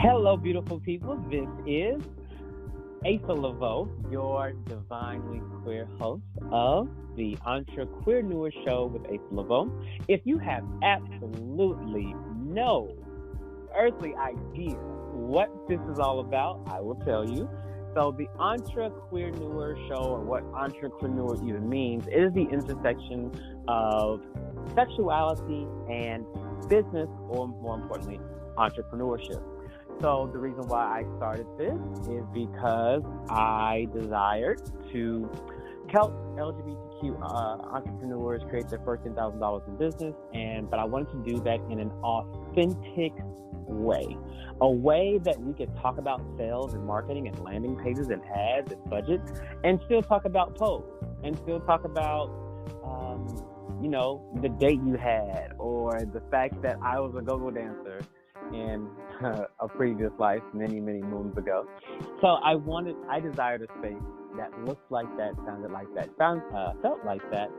Hello, beautiful people. This is Asa Leveaux, your divinely queer host of the EntreQueerneur show with Asa Leveaux. If you have absolutely no earthly idea what this is all about, I will tell you. So the EntreQueerneur show, or what EntreQueerneur even means, is the intersection of sexuality and business, or more importantly, entrepreneurship. So the reason why I started this is because I desired to help LGBTQ entrepreneurs create their first $10,000 in business, but I wanted to do that in an authentic way, a way that we could talk about sales and marketing and landing pages and ads and budgets, and still talk about pose, and still talk about the date you had, or the fact that I was a go-go dancer in a previous life many moons ago. So I desired a space that looked like that, sounded like that, felt like that,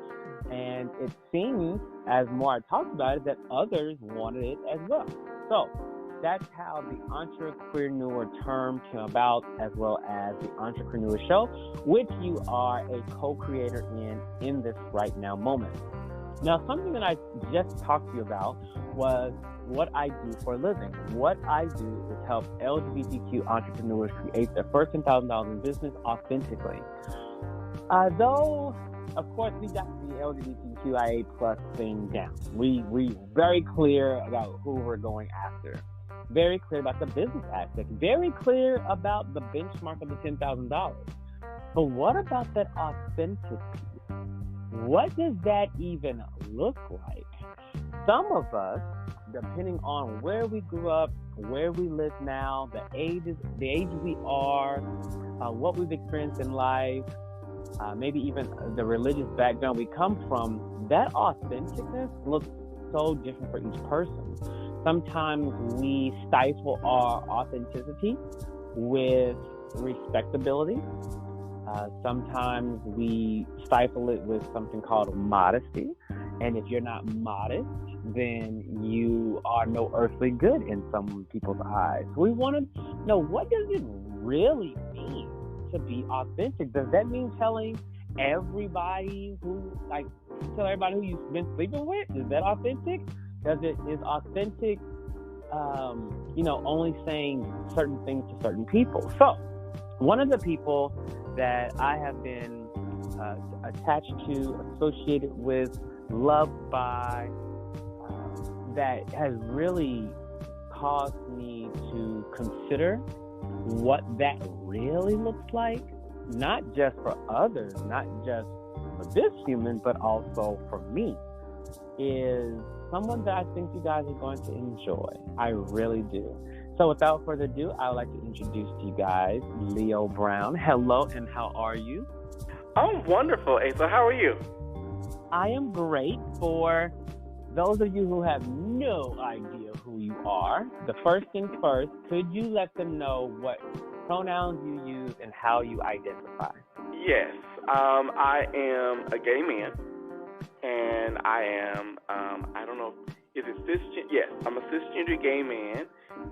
and it seems, as more I talked about it, that others wanted it as well. So that's how the EntreQueerneur term came about, as well as the EntreQueerneur show, which you are a co-creator in this right now moment. Now, something that I just talked to you about was what I do for a living. What I do is help LGBTQ entrepreneurs create their first $10,000 in business authentically. Though, of course, we got the LGBTQIA plus thing down. We very clear about who we're going after. Very clear about the business aspect. Very clear about the benchmark of the $10,000. But what about that authentic piece? What does that even look like? Some of us, depending on where we grew up, where we live now, the age we are, what we've experienced in life, maybe even the religious background we come from, that authenticness looks so different for each person. Sometimes we stifle our authenticity with respectability. Sometimes we stifle it with something called modesty. And if you're not modest, then you are no earthly good in some people's eyes. We want to know, what does it really mean to be authentic? Does that mean telling everybody who you've been sleeping with? Is that authentic? Is authentic, only saying certain things to certain people? So, one of the people that I have been attached to, associated with, loved by, that has really caused me to consider what that really looks like, not just for others, not just for this human, but also for me, is someone that I think you guys are going to enjoy. I really do. So without further ado, I would like to introduce to you guys Leo Brown. Hello, and how are you? I'm wonderful, Asa. How are you? I am great. For those of you who have no idea who you are, the first things first, could you let them know what pronouns you use and how you identify? Yes. I am a gay man, and I am, I don't know, is it cisgender? Yes, I'm a cisgender gay man,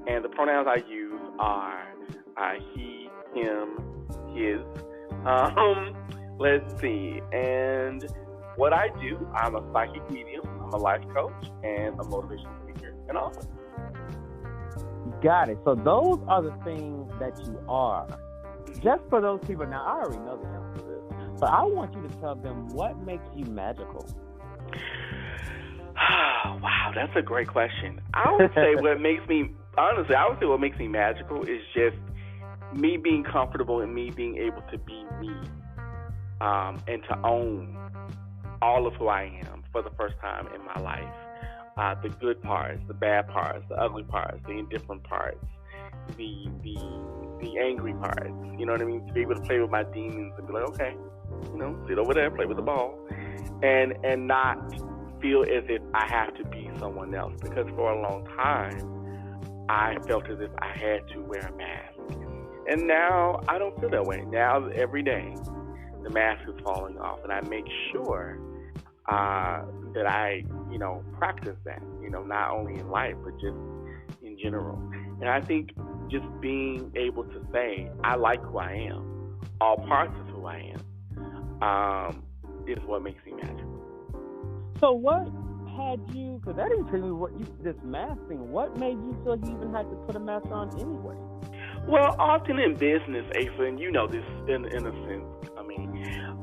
and the pronouns I use are he, him, his. Let's see. And what I do, I'm a psychic medium, I'm a life coach, and a motivational speaker and author. Got it. So those are the things that you are. Just for those people, now I already know the answer to this, but I want you to tell them what makes you magical. Wow, that's a great question. I would say what makes me magical is just me being comfortable and me being able to be me, and to own all of who I am for the first time in my life. The good parts, the bad parts, the ugly parts, the indifferent parts, the angry parts. You know what I mean? To be able to play with my demons and be like, okay, sit over there, play with the ball, and not feel as if I have to be someone else. Because for a long time, I felt as if I had to wear a mask. And now I don't feel that way. Now, every day, the mask is falling off, and I make sure that I, practice that, not only in life, but just in general. And I think just being able to say, I like who I am, all parts of who I am, is what makes me magical. So what had you, because that intrigued me, this mask thing, what made you feel you even had to put a mask on anyway? Well, often in business, Asa, and you know this in a sense,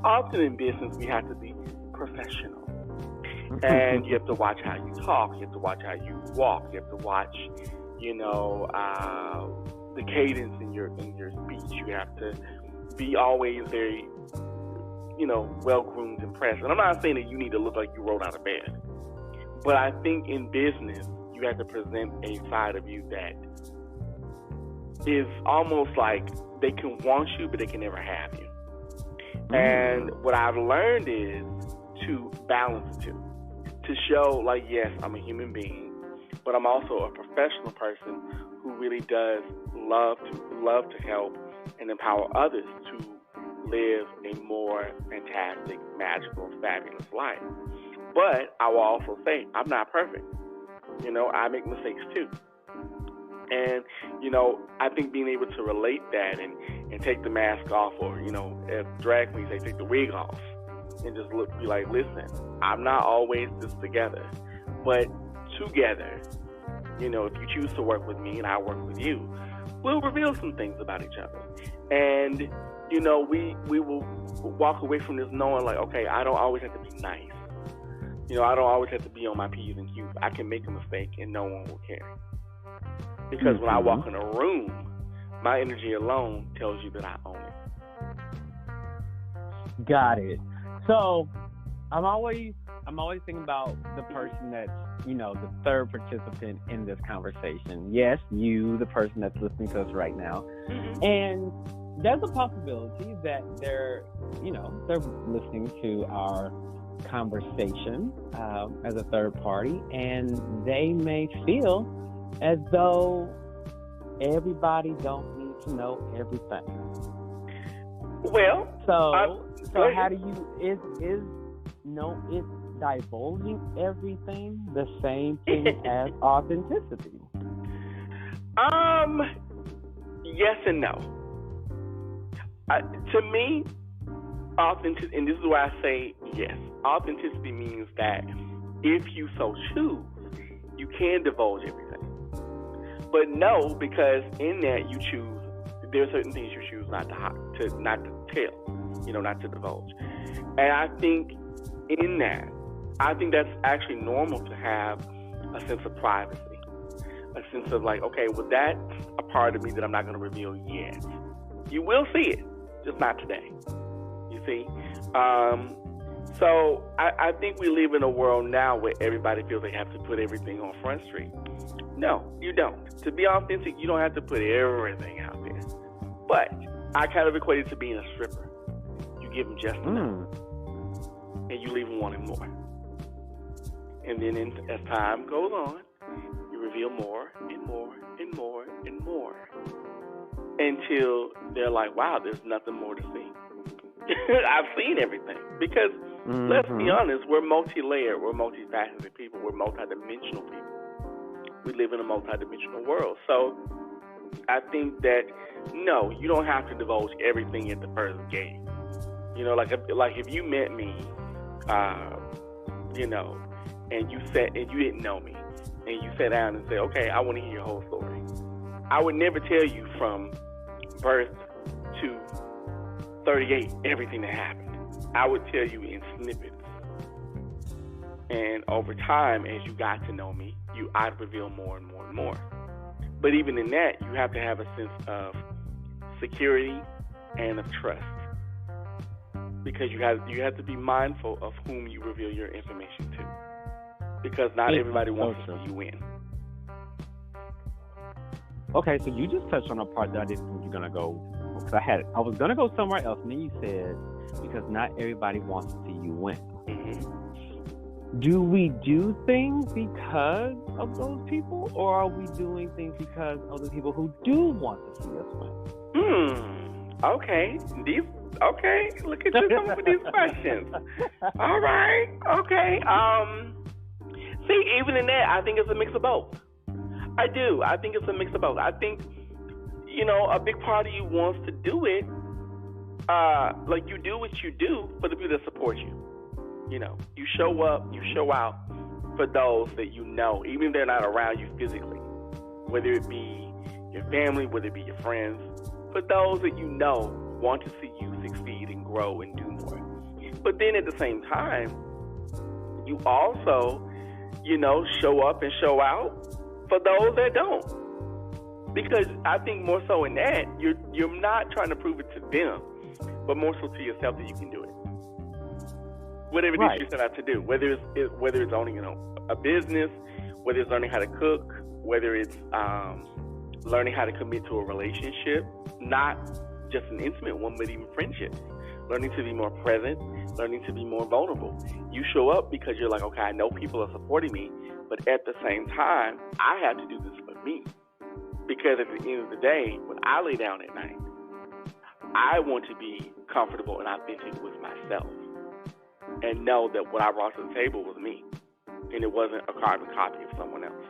often in business we have to be professional. And you have to watch how you talk, you have to watch how you walk, you have to watch, the cadence in your speech. You have to be always very, well-groomed and pressed. And I'm not saying that you need to look like you rolled out of bed. But I think in business, you have to present a side of you that is almost like they can want you, but they can never have you. And what I've learned is to balance the two. To show, like, yes, I'm a human being, but I'm also a professional person who really does love to help and empower others to live a more fantastic, magical, fabulous life. But I will also say, I'm not perfect. I make mistakes too. And, I think being able to relate that and take the mask off, or, if drag queens, they take the wig off and just be like, listen, I'm not always just together, but together, if you choose to work with me and I work with you, we'll reveal some things about each other. And, we will walk away from this knowing, like, okay, I don't always have to be nice. I don't always have to be on my P's and Q's. I can make a mistake and no one will care. Because when I walk in a room, my energy alone tells you that I own it. Got it. So I'm always thinking about the person that's, the third participant in this conversation. Yes, you, the person that's listening to us right now. Mm-hmm. And there's a possibility that they're listening to our conversation as a third party, and they may feel as though everybody don't need to know everything. Well, so how do you is divulging everything the same thing as authenticity? Yes and no. To me, authenticity, and this is why I say yes. Authenticity means that if you so choose, you can divulge everything. But no, because in that you choose, there are certain things you choose not to tell, not to divulge. And I think in that, that's actually normal to have a sense of privacy, a sense of like, okay, well, that's a part of me that I'm not going to reveal yet. You will see it, just not today. You see? So I think we live in a world now where everybody feels they have to put everything on Front Street. No, you don't. To be authentic, you don't have to put everything out there. But I kind of equate it to being a stripper. You give them just enough, and you leave them wanting more. And then as time goes on, you reveal more and more and more and more until they're like, wow, there's nothing more to see. I've seen everything. Because let's be honest, we're multi-layered, we're multifaceted people, we're multidimensional people. We live in a multidimensional world. So I think that, no, you don't have to divulge everything at the first gate. Like if you met me, and you didn't know me, and you sat down and said, okay, I want to hear your whole story. I would never tell you from birth to 38 everything that happened. I would tell you in snippets. And over time, as you got to know me, I'd reveal more and more and more. But even in that, you have to have a sense of security and of trust. Because you have to be mindful of whom you reveal your information to. Because not everybody wants to see you win. Okay, so you just touched on a part that I didn't think you're gonna go. Because I was gonna go somewhere else, and then you said because not everybody wants to see you win. Mm-hmm. Do we do things because of those people, or are we doing things because of the people who do want to see us win? Okay. Look at you coming with these questions. All right. Okay. See, even in that, I think it's a mix of both. I do. I think it's a mix of both. I think a big part of you wants to do it. Like, you do what you do for the people that support you. You show up, you show out for those that you know, even if they're not around you physically, whether it be your family, whether it be your friends, for those that you know want to see you succeed and grow and do more. But then at the same time, you also, show up and show out for those that don't. Because I think more so in that, you're not trying to prove it to them, but more so to yourself that you can do it. Whatever it is you set out to do, whether it's owning a business, whether it's learning how to cook, whether it's learning how to commit to a relationship, not just an intimate one, but even friendships. Learning to be more present, learning to be more vulnerable. You show up because you're like, okay, I know people are supporting me, but at the same time, I have to do this for me. Because at the end of the day, when I lay down at night, I want to be comfortable and authentic with myself and know that what I brought to the table was me and it wasn't a carbon copy of someone else.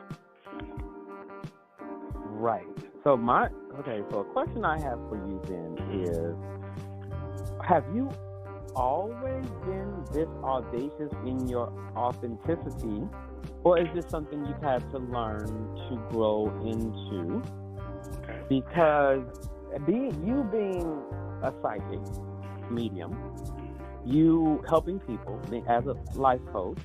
Right. So a question I have for you then is, have you always been this audacious in your authenticity, or is this something you've had to learn to grow into? Okay. Because being a psychic medium, you helping people as a life coach,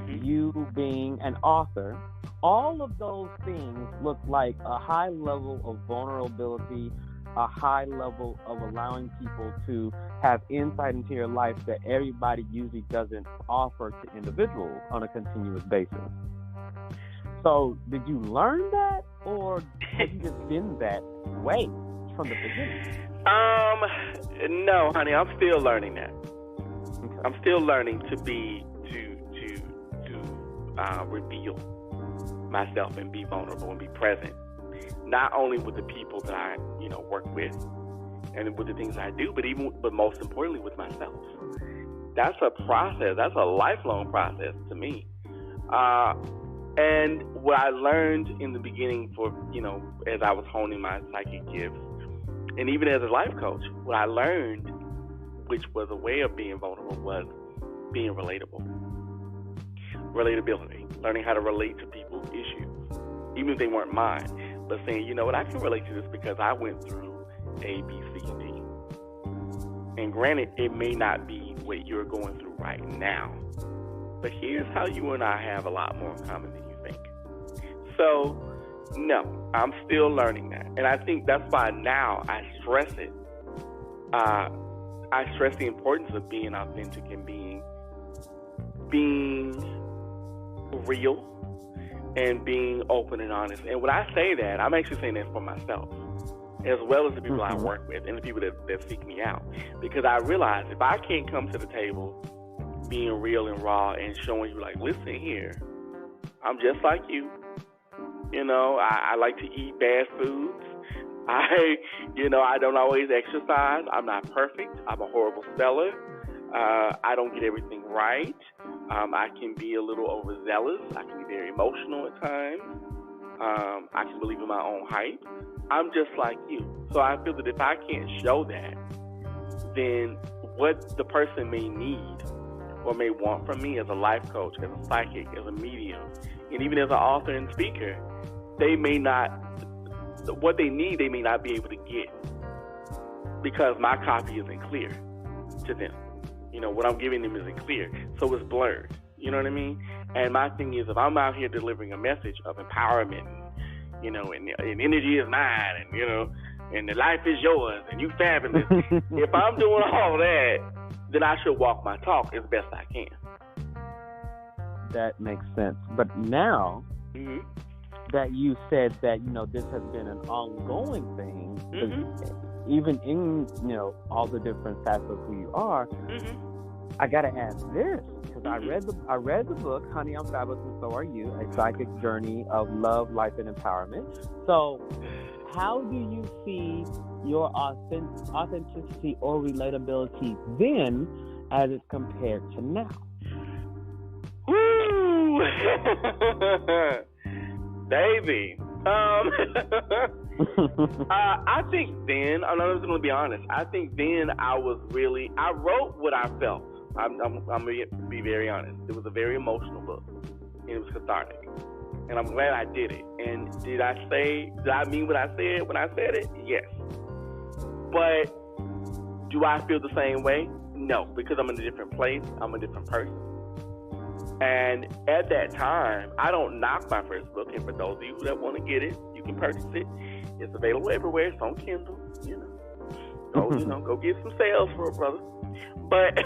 you being an author, all of those things look like a high level of vulnerability, a high level of allowing people to have insight into your life that everybody usually doesn't offer to individuals on a continuous basis. So did you learn that, or have you just been that way from the beginning? No, honey, I'm still learning that. Okay. I'm still learning to reveal myself and be vulnerable and be present, not only with the people that I, work with and with the things I do, but most importantly with myself. That's a process. That's a lifelong process to me. And what I learned in the beginning as I was honing my psychic gifts, and even as a life coach, what I learned, which was a way of being vulnerable, was being relatable. Relatability. Learning how to relate to people's issues, even if they weren't mine. But saying, you know what, I can relate to this because I went through A, B, C, and D. And granted, it may not be what you're going through right now, but here's how you and I have a lot more in common than you think. So, no, I'm still learning that. And I think that's why now I stress it. I stress the importance of being authentic and being real and being open and honest. And when I say that, I'm actually saying that for myself, as well as the people I work with and the people that seek me out. Because I realize if I can't come to the table being real and raw and showing you, like, listen here, I'm just like you. I like to eat bad foods. I don't always exercise. I'm not perfect. I'm a horrible speller. I don't get everything right. I can be a little overzealous. I can be very emotional at times. I can believe in my own hype. I'm just like you. So I feel that if I can't show that, then what the person may need or may want from me as a life coach, as a psychic, as a medium, and even as an author and speaker, they may not, what they need, they may not be able to get because my copy isn't clear to them. What I'm giving them isn't clear, so it's blurred. You know what I mean? And my thing is, if I'm out here delivering a message of empowerment, and energy is mine, and the life is yours, and you fabulous. If I'm doing all that, then I should walk my talk as best I can. That makes sense. But now that you said that, this has been an ongoing thing, even in, all the different facets of who you are, I gotta ask this, because I read the book, Honey, I'm Fabulous and So Are You, A Psychic Journey of Love, Life, and Empowerment. So how do you see your authenticity or relatability then as it's compared to now? Woo! Baby. I think then, I'm just going to be honest. I think then I wrote what I felt. I'm going to be very honest. It was a very emotional book, and it was cathartic. And I'm glad I did it. And did I mean what I said when I said it? Yes. But do I feel the same way? No, because I'm in a different place. I'm a different person. And at that time, I don't knock my first book. And for those of you that want to get it, you can purchase it. It's available everywhere. It's on Kindle. Go get some sales for it, brother. But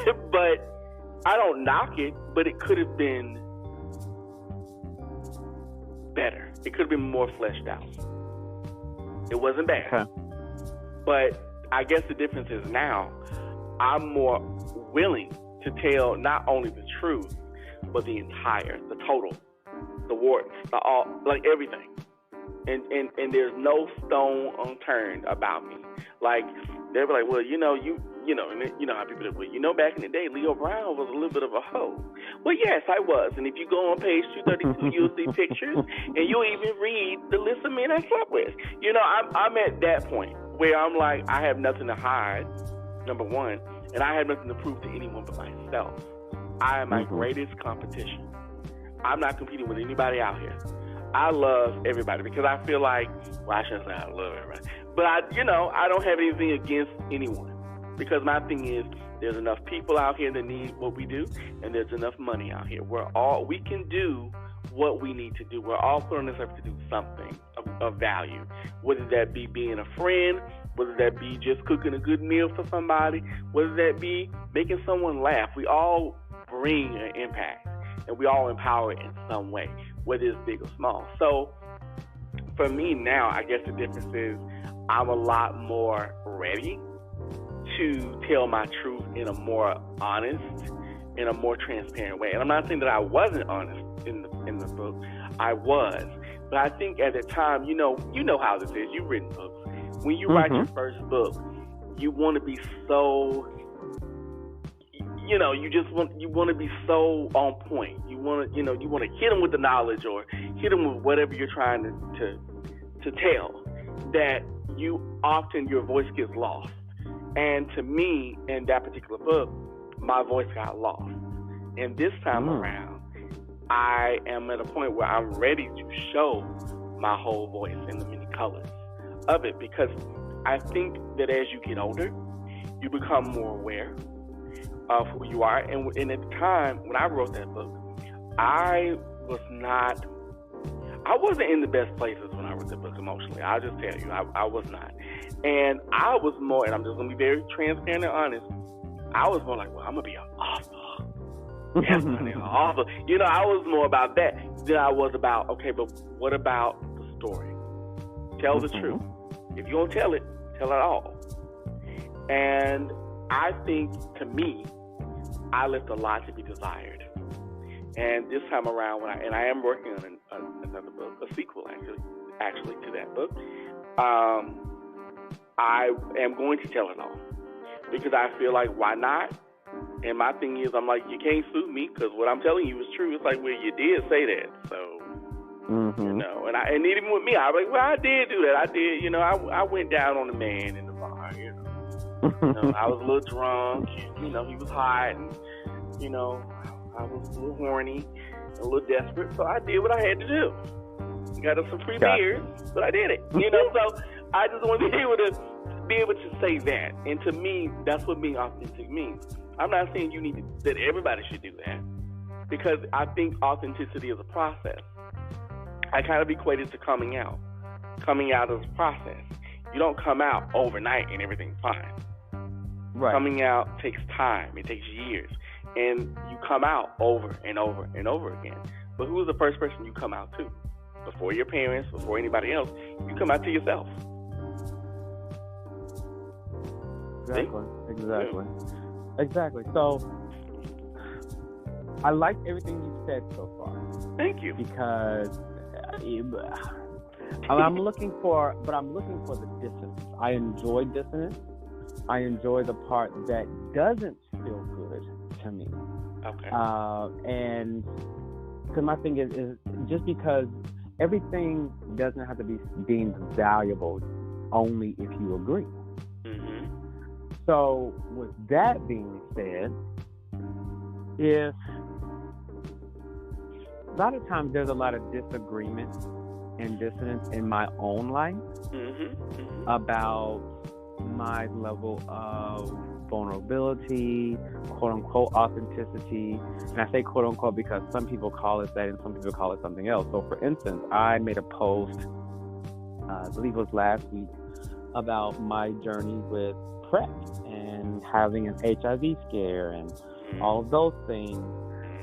I don't knock it. But it could have been better. It could have been more fleshed out. It wasn't bad. Okay. But I guess the difference is now I'm more willing to tell not only the truth, but the total, the warts, like everything. And there's no stone unturned about me. Like, they'll be like, well, you know how people do, well, back in the day, Leo Brown was a little bit of a hoe. Well, yes, I was. And if you go on page 232, you'll see pictures, and you'll even read the list of men I slept with. I'm at that point where I'm like, I have nothing to hide, number one, and I have nothing to prove to anyone but myself. I am my greatest competition. I'm not competing with anybody out here. I love everybody because I feel like, well, I shouldn't say I love everybody, but I don't have anything against anyone because my thing is there's enough people out here that need what we do, and there's enough money out here. We can do what we need to do. We're all put on this earth to do something of value, whether that be being a friend, whether that be just cooking a good meal for somebody, whether that be making someone laugh. We all bring an impact, and we all empower in some way, whether it's big or small. So for me now, I guess the difference is I'm a lot more ready to tell my truth in a more honest, in a more transparent way. And I'm not saying that I wasn't honest in the book. I was. But I think at the time, you know how this is. You've written books. When you write your first book, you want to be so, you want to be so on point. You want to hit them with the knowledge or hit them with whatever you're trying to tell, that your voice gets lost. And to me, in that particular book, my voice got lost. And this time around, I am at a point where I'm ready to show my whole voice in the many colors of it, because I think that as you get older, you become more aware of who you are. And at the time when I wrote that book, I wasn't in the best places when I wrote the book emotionally. I'll just tell you, I was not. And I was more, and I'm just going to be very transparent and honest, I was more like, well, I'm going to be an author. Yes, honey, an author. I was more about that than I was about, okay, but what about the story? Tell the truth. If you're going to tell it all. And I think, to me, I left a lot to be desired. And this time around, I am working on another book, a sequel actually to that book, I am going to tell it all because I feel like, why not? And my thing is, I'm like, you can't sue me because what I'm telling you is true. It's like, well, you did say that, so and even with me, I was like, well, I did do that. I did, I went down on the man in the bar. I was a little drunk. He was hot, and I was a little horny, a little desperate, so I did what I had to do. Got us some free beers, but I did it. So I just want to be able to say that. And to me, that's what being authentic means. I'm not saying that everybody should do that, because I think authenticity is a process. I kind of equate it to coming out. Coming out is a process. You don't come out overnight and everything's fine. Right. Coming out takes time. It takes years. And you come out over and over and over again. But who is the first person you come out to? Before your parents, before anybody else, you come out to yourself. Exactly. So, I like everything you've said so far. Thank you. Because I'm looking for the dissonance. I enjoy dissonance. I enjoy the part that doesn't feel good to me. Okay. And because my thing is just because everything doesn't have to be deemed valuable only if you agree. Mm-hmm. So with that being said, if a lot of times there's a lot of disagreement and dissonance in my own life about my level of vulnerability, quote unquote authenticity. And I say quote unquote because some people call it that and some people call it something else. So for instance, I made a post, I believe it was last week, about my journey with PrEP and having an HIV scare and all of those things.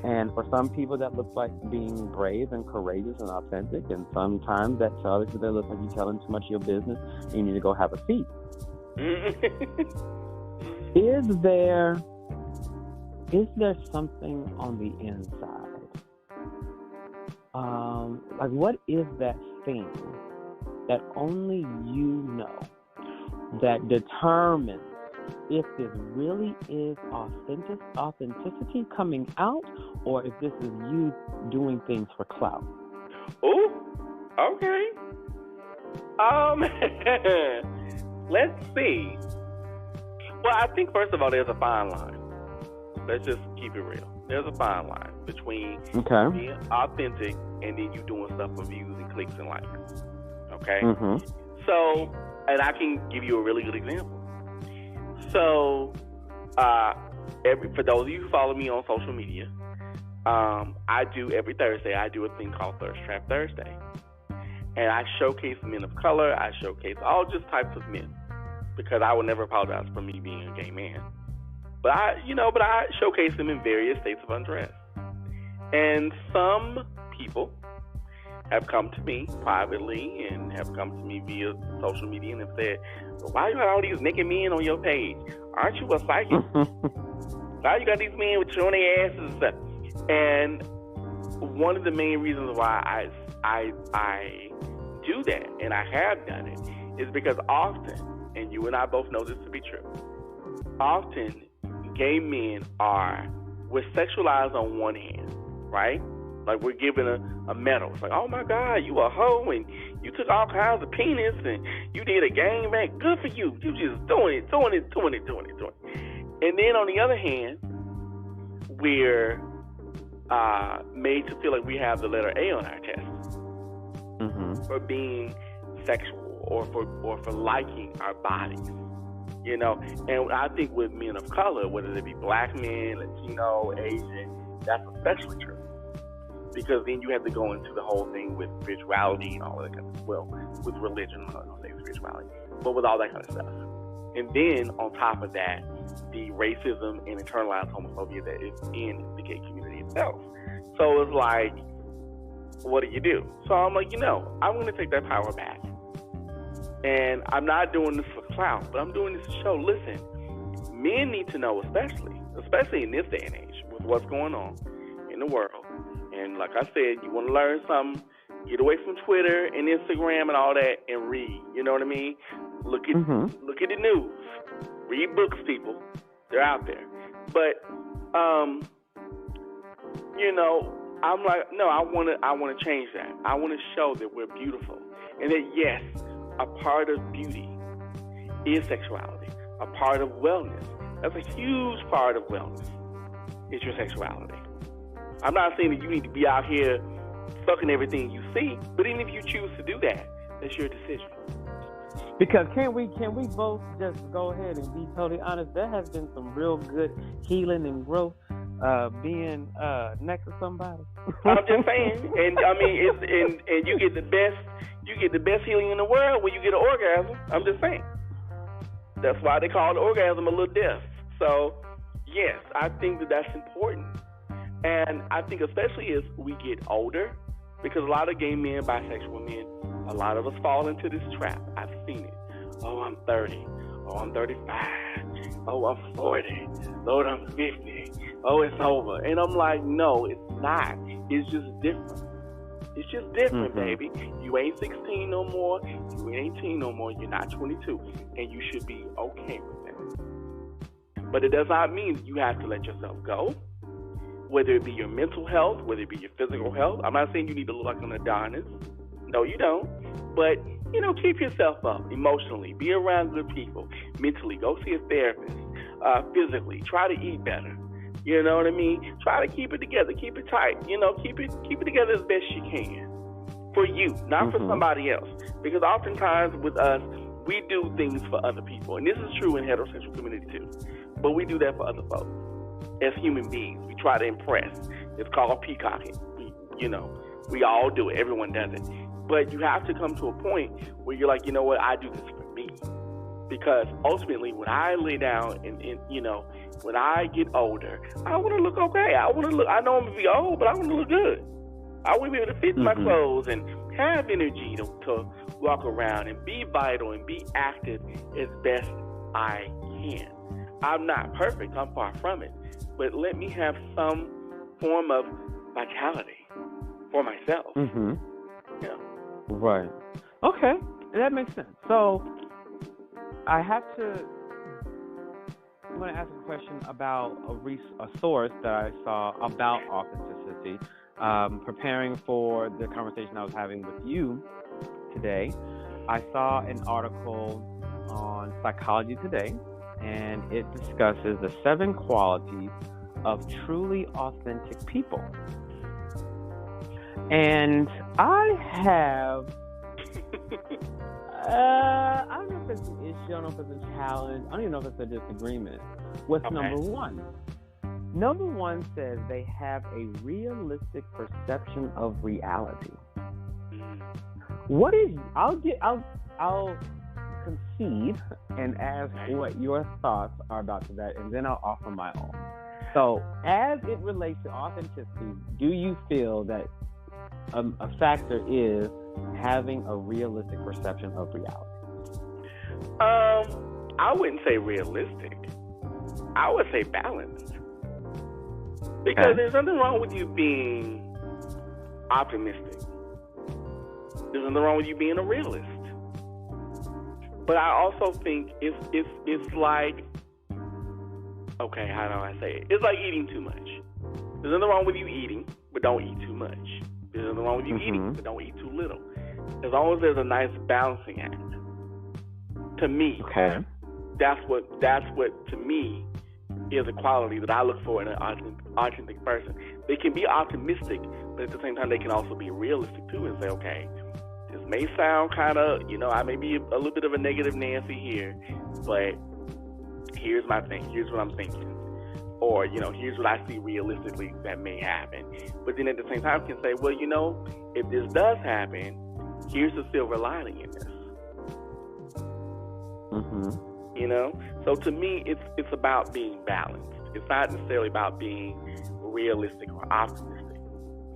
And for some people that looks like being brave and courageous and authentic, and sometimes that to other people that looks like you're telling too much of your business and you need to go have a seat. Is there something on the inside? Like what is that thing that only you know that determines if this really is authenticity coming out, or if this is you doing things for clout? Oh, okay. Let's see. Well, I think first of all, there's a fine line. Let's just keep it real. There's a fine line between being authentic and then you doing stuff for views and clicks and likes. Okay? Mm-hmm. So, and I can give you a really good example. So, for those of you who follow me on social media, I do every Thursday, I do a thing called Thirst Trap Thursday. And I showcase men of color, I showcase all just types of men. Because I would never apologize for me being a gay man. But I showcase them in various states of undress. And some people have come to me privately and have come to me via social media and have said, well, why you got all these naked men on your page? Aren't you a psychic? Why you got these men with showing their asses and stuff? And one of the main reasons why I do that, and I have done it, is because often, and you and I both know this to be true, often gay men we're sexualized on one hand, right? Like we're given a medal. It's like, oh my God, you a hoe and you took all kinds of penis and you did a gangbang. Good for you. You just doing it. And then on the other hand, we're made to feel like we have the letter A on our test for being sexual or for liking our bodies. You know, and I think with men of color, whether they be black men, Latino, Asian, that's especially true. Because then you have to go into the whole thing with spirituality and all that kind of stuff. Well, with religion, I don't say spirituality, but with all that kind of stuff. And then on top of that, the racism and internalized homophobia that is in the gay community itself. So it's like, what do you do? So I'm like, I'm going to take that power back. And I'm not doing this for clout, but I'm doing this to show, listen, men need to know, especially in this day and age, with what's going on in the world. And like I said, you want to learn something, get away from Twitter and Instagram and all that and read. You know what I mean? Look at the news. Read books, people. They're out there. But, I'm like, no, I want to change that. I want to show that we're beautiful. And that, yes, a part of beauty is sexuality. A part of wellness. That's a huge part of wellness is your sexuality. I'm not saying that you need to be out here fucking everything you see, but even if you choose to do that, that's your decision. Because can we both just go ahead and be totally honest? There has been some real good healing and growth being next to somebody. I'm just saying, and I mean, and you get the best healing in the world when you get an orgasm. I'm just saying. That's why they call the orgasm a little death. So, yes, I think that that's important. And I think especially as we get older, because a lot of gay men, bisexual men, a lot of us fall into this trap. I've seen it. Oh, I'm 30. Oh, I'm 35. Oh, I'm 40. Lord, I'm 50. Oh, it's over. And I'm like, no, it's not. It's just different. It's just different, baby. You ain't 16 no more. You ain't 18 no more. You're not 22. And you should be okay with that. But it does not mean you have to let yourself go. Whether it be your mental health, whether it be your physical health. I'm not saying you need to look like an Adonis. No, you don't. But, keep yourself up emotionally. Be around good people. Mentally, go see a therapist. Physically, try to eat better. You know what I mean? Try to keep it together. Keep it tight. Keep it together as best you can. For you, not for somebody else. Because oftentimes with us, we do things for other people. And this is true in heterosexual community too. But we do that for other folks. As human beings, we try to impress. It's called peacocking. We all do it. Everyone does it. But you have to come to a point where you're like, you know what? I do this for me. Because ultimately, when I lay down and when I get older, I want to look okay. I know I'm going to be old, but I want to look good. I want to be able to fit my clothes and have energy to walk around and be vital and be active as best I can. I'm not perfect. I'm far from it. But let me have some form of vitality for myself. Yeah. Right. Okay. That makes sense. So I want to ask a question about a source that I saw about authenticity. Preparing for the conversation I was having with you today, I saw an article on Psychology Today, and it discusses the 7 qualities of truly authentic people. And I have, I don't know if it's an issue, I don't know if it's a challenge, I don't even know if it's a disagreement with number 1. Number 1 says they have a realistic perception of reality. I'll concede and ask what your thoughts are about that, and then I'll offer my own. So, as it relates to authenticity, do you feel that a factor is having a realistic perception of reality? I wouldn't say realistic. I would say balanced. Because there's nothing wrong with you being optimistic. There's nothing wrong with you being a realist. But I also think it's like, okay, how do I say it? It's like eating too much. There's nothing wrong with you eating, but don't eat too much. There's nothing wrong with you eating, but don't eat too little. As long as there's a nice balancing act. To me, that's what to me is a quality that I look for in an authentic person. They can be optimistic, but at the same time, they can also be realistic too and say, okay, this may sound kind of, I may be a little bit of a negative Nancy here, but here's my thing. Here's what I'm thinking. Or, here's what I see realistically that may happen. But then at the same time can say, well, if this does happen, here's the silver lining in this. So to me, it's about being balanced. It's not necessarily about being realistic or optimistic.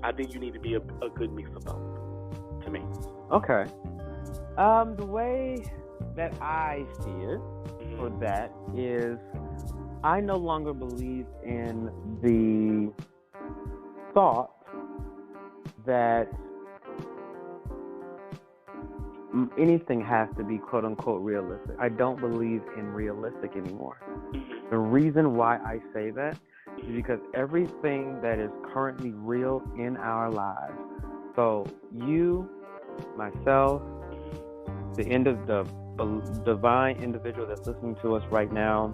I think you need to be a good mix of both, to me. Okay. The way that I see it for that is I no longer believe in the thought that anything has to be quote unquote realistic. I don't believe in realistic anymore. The reason why I say that is because everything that is currently real in our lives, so you, myself, the divine individual that's listening to us right now,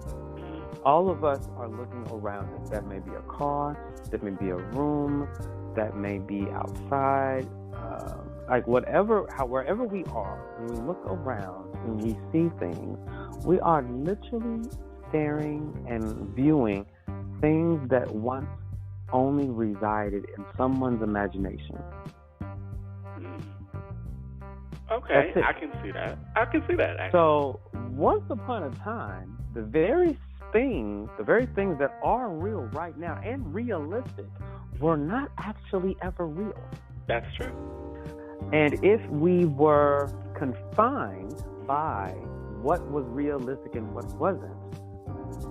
all of us are looking around us. That may be a car, that may be a room, that may be outside, wherever we are, when we look around and we see things, we are literally staring and viewing things that once only resided in someone's imagination. Okay, I can see that. Actually. So, once upon a time, the very things that are real right now and realistic were not actually ever real. That's true. And if we were confined by what was realistic and what wasn't,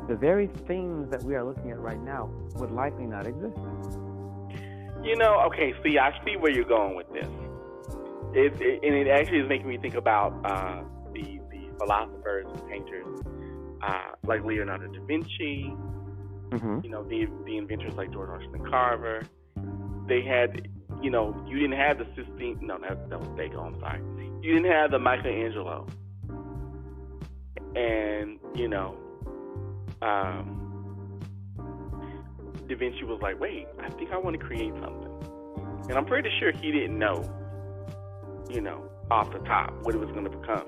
the very things that we are looking at right now would likely not exist. Okay, see, I see where you're going with this. It actually is making me think about the philosophers and painters like Leonardo da Vinci, the inventors like George Washington Carver. They had you didn't have the Sistine. No, that was Deco. I'm sorry. You didn't have the Michelangelo, and Da Vinci was like, wait, I think I want to create something, and I'm pretty sure he didn't know, off the top what it was going to become,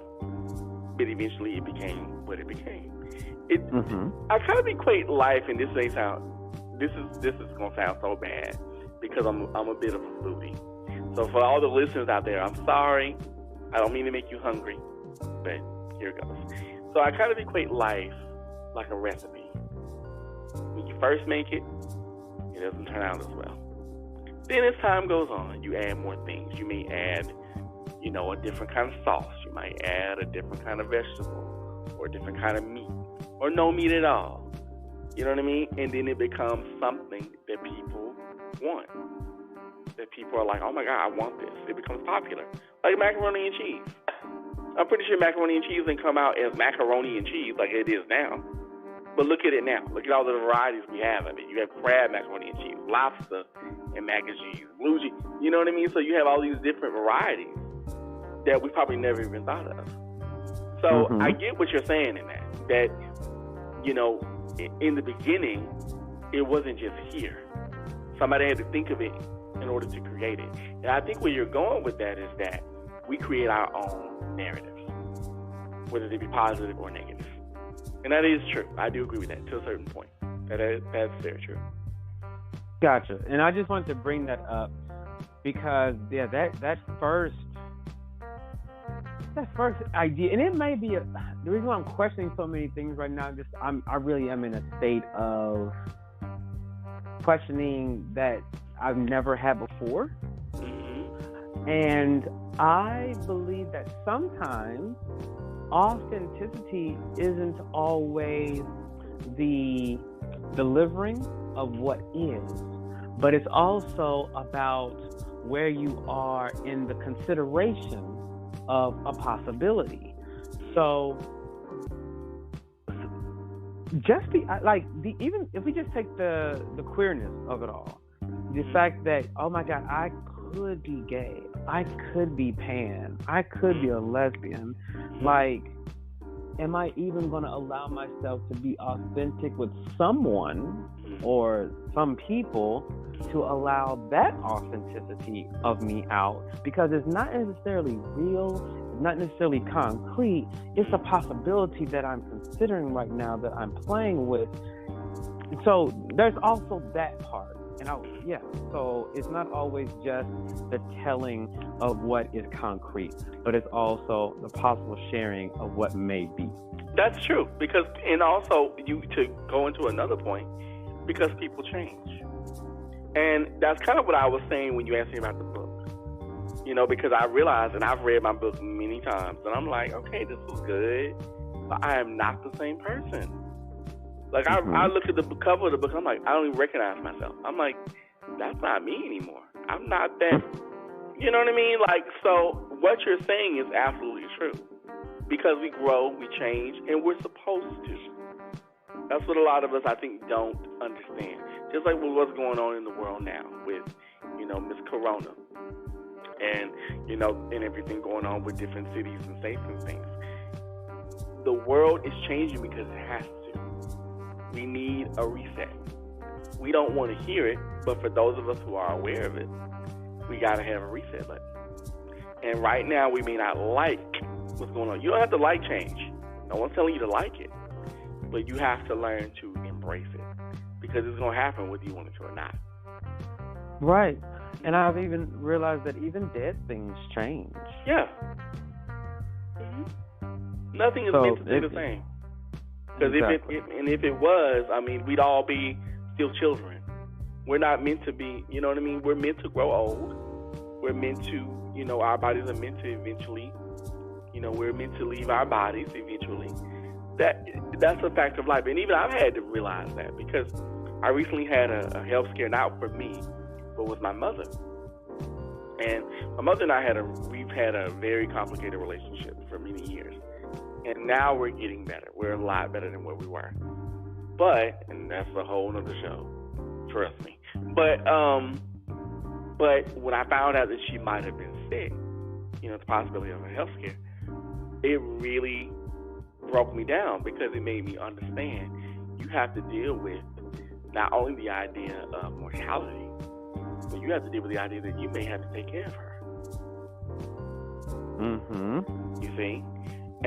but eventually it became what it became. I kind of equate life, and this is gonna sound so bad because I'm a bit of a foodie. So for all the listeners out there, I'm sorry. I don't mean to make you hungry, but here it goes. So I kind of equate life like a recipe. When you first make it, it doesn't turn out as well. Then as time goes on, you add more things. You may add, a different kind of sauce. You might add a different kind of vegetable or a different kind of meat or no meat at all. You know what I mean? And then it becomes something that people want. That people are like, oh my God, I want this. It becomes popular. Like macaroni and cheese. I'm pretty sure macaroni and cheese didn't come out as macaroni and cheese like it is now. But look at it now. Look at all the varieties we have of it. You have crab macaroni and cheese, lobster and mac and cheese, blue cheese. You know what I mean? So you have all these different varieties that we probably never even thought of. So I get what you're saying in that. That, in the beginning, it wasn't just here. Somebody had to think of it in order to create it. And I think where you're going with that is that we create our own narratives, whether they be positive or negative. And that is true. I do agree with that to a certain point. That's very true. Gotcha. And I just wanted to bring that up because, that first idea, and it may be the reason why I'm questioning so many things right now. I really am in a state of questioning that I've never had before, and I believe that sometimes authenticity isn't always the delivering of what is, but it's also about where you are in the consideration of a possibility. So just even if we just take the queerness of it all, the fact that, oh my God, I could be gay, I could be pan, I could be a lesbian, am I even going to allow myself to be authentic with someone or some people to allow that authenticity of me out? Because it's not necessarily real, it's not necessarily concrete, it's a possibility that I'm considering right now, that I'm playing with. So there's also that part. So it's not always just the telling of what is concrete, but it's also the possible sharing of what may be. That's true, and also to go into another point, because people change. And that's kind of what I was saying when you asked me about the book. Because I realized, and I've read my book many times, and I'm like, okay, this was good, but I am not the same person. Like, I look at the cover of the book, I'm like, I don't even recognize myself. I'm like, that's not me anymore. I'm not that, you know what I mean? So what you're saying is absolutely true. Because we grow, we change, and we're supposed to. That's what a lot of us, I think, don't understand. Just like with what's going on in the world now with, Miss Corona. And, and everything going on with different cities and states and things. The world is changing because it has to. We need a reset. We don't want to hear it, but for those of us who are aware of it, we got to have a reset button. And right now, we may not like what's going on. You don't have to like change. No one's telling you to like it. But you have to learn to embrace it. Because it's going to happen whether you want it to or not. Right. And I've even realized that even dead things change. Yeah. Nothing is meant to stay the same. Because if it was, we'd all be still children. We're not meant to be, you know what I mean? We're meant to grow old. We're meant to, our bodies are meant to eventually, we're meant to leave our bodies eventually. That's a fact of life. And even I've had to realize that because I recently had a health scare, not for me, but with my mother. And my mother and I we've had a very complicated relationship for many years. And now we're getting better. We're a lot better than where we were. But, and that's a whole nother show, trust me. But But when I found out that she might have been sick, the possibility of her health care, it really broke me down because it made me understand you have to deal with not only the idea of mortality, but you have to deal with the idea that you may have to take care of her. Mm-hmm. You see?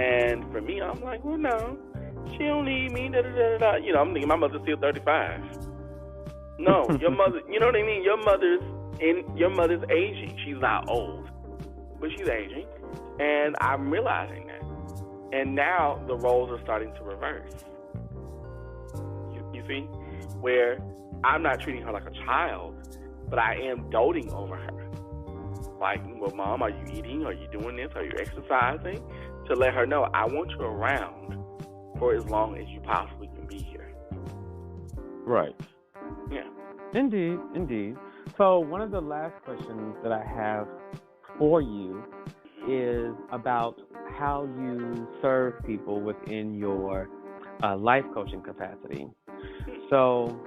And for me, I'm like, well, no, she don't need me, da-da-da-da-da. I'm thinking my mother's still 35. No, your mother, you know what I mean? Your mother's aging. She's not old, but she's aging. And I'm realizing that. And now the roles are starting to reverse. You see? Where I'm not treating her like a child, but I am doting over her. Like, well, Mom, are you eating? Are you doing this? Are you exercising? To let her know, I want you around for as long as you possibly can be here. Right. Yeah. Indeed. So one of the last questions that I have for you is about how you serve people within your life coaching capacity. So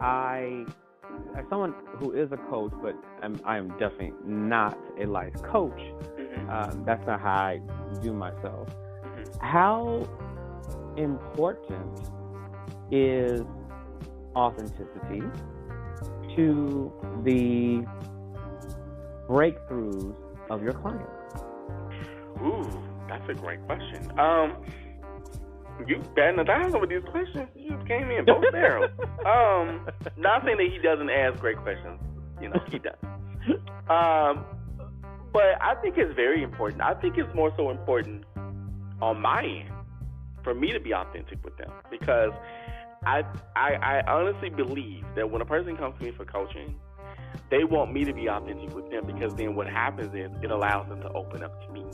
as someone who is a coach, but I am definitely not a life coach, that's not how I do myself. How important is authenticity to the breakthroughs of your clients? Ooh, that's a great question. You batting 1,000 with these questions. You just came in both barrels. Not saying that he doesn't ask great questions. He does. But I think it's very important. I think it's more so important on my end for me to be authentic with them, because I honestly believe that when a person comes to me for coaching, they want me to be authentic with them, because then what happens is it allows them to open up to me.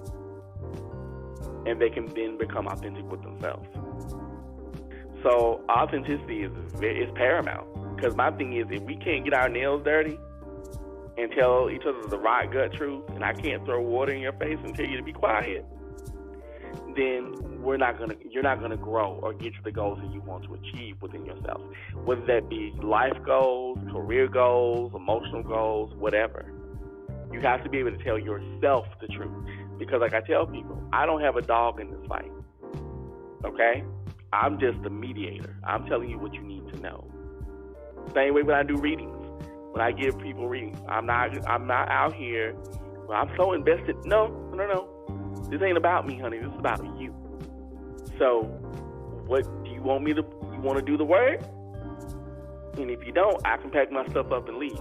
And they can then become authentic with themselves. So authenticity is paramount. Because my thing is, if we can't get our nails dirty and tell each other the right gut truth, and I can't throw water in your face and tell you to be quiet, then you're not gonna grow or get to the goals that you want to achieve within yourself. Whether that be life goals, career goals, emotional goals, whatever. You have to be able to tell yourself the truth. Because like I tell people, I don't have a dog in this fight. Okay? I'm just the mediator. I'm telling you what you need to know. Same way when I do readings. When I give people readings, I'm not out here, well, I'm so invested. No. This ain't about me, honey. This is about you. So, what do you want me to? You want to do the work? And if you don't, I can pack my stuff up and leave.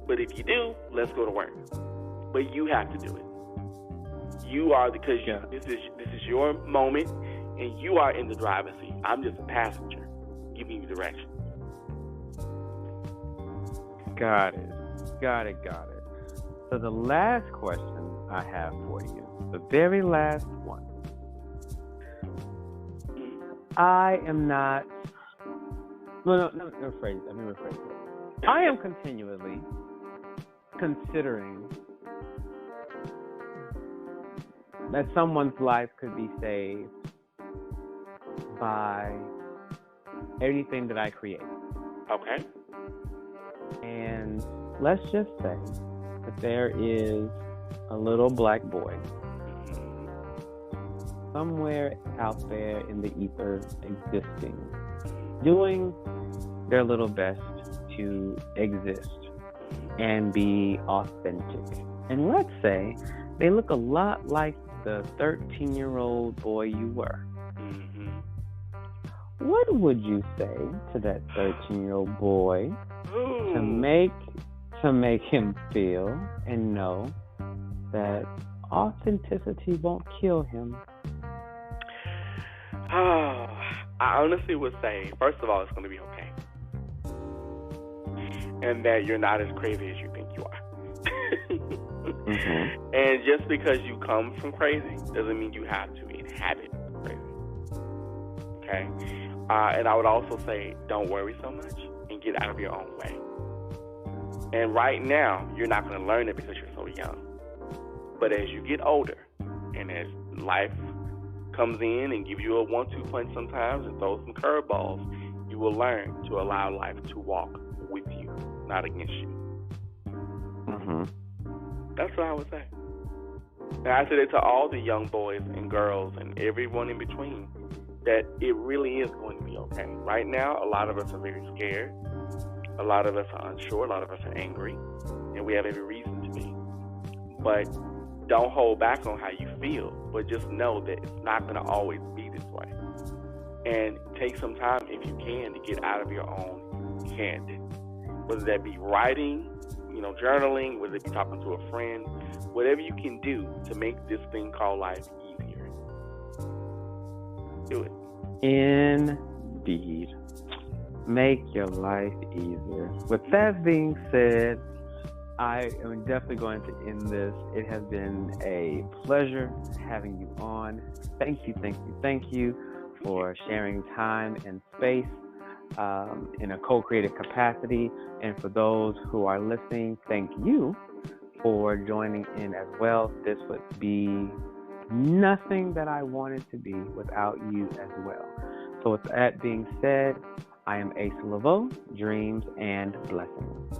But if you do, let's go to work. But you have to do it. You are, because this is your moment, and you are in the driver's seat. I'm just a passenger, giving you direction. Got it. So the last question I have for you, the very last one. I am not. No, rephrase. Let me rephrase it. I am continually considering that someone's life could be saved by anything that I create. Okay. And let's just say that there is a little black boy somewhere out there in the ether existing, doing their little best to exist and be authentic. And let's say they look a lot like the 13-year-old boy you were. What would you say to that 13-year-old boy to make him feel and know that authenticity won't kill him? I honestly would say, first of all, it's going to be okay. And that you're not as crazy as you think you are. And just because you come from crazy doesn't mean you have to inhabit crazy. Okay? And I would also say, don't worry so much and get out of your own way. And right now, you're not going to learn it because you're so young. But as you get older, and as life comes in and gives you a 1-2 punch sometimes and throws some curveballs, you will learn to allow life to walk with not against you. Mm-hmm. That's what I would say. And I said it to all the young boys and girls and everyone in between, that it really is going to be okay. Right now, a lot of us are very scared. A lot of us are unsure. A lot of us are angry. And we have every reason to be. But don't hold back on how you feel. But just know that it's not going to always be this way. And take some time, if you can, to get out of your own head. Whether that be writing, journaling, whether it be talking to a friend, whatever you can do to make this thing called life easier. Do it. Indeed. Make your life easier. With that being said, I am definitely going to end this. It has been a pleasure having you on. Thank you for sharing time and space in a co-creative capacity. And for those who are listening, thank you for joining in as well. This would be nothing that I wanted to be without you as well. So with that being said, I am Asa Leveaux, dreams and blessings.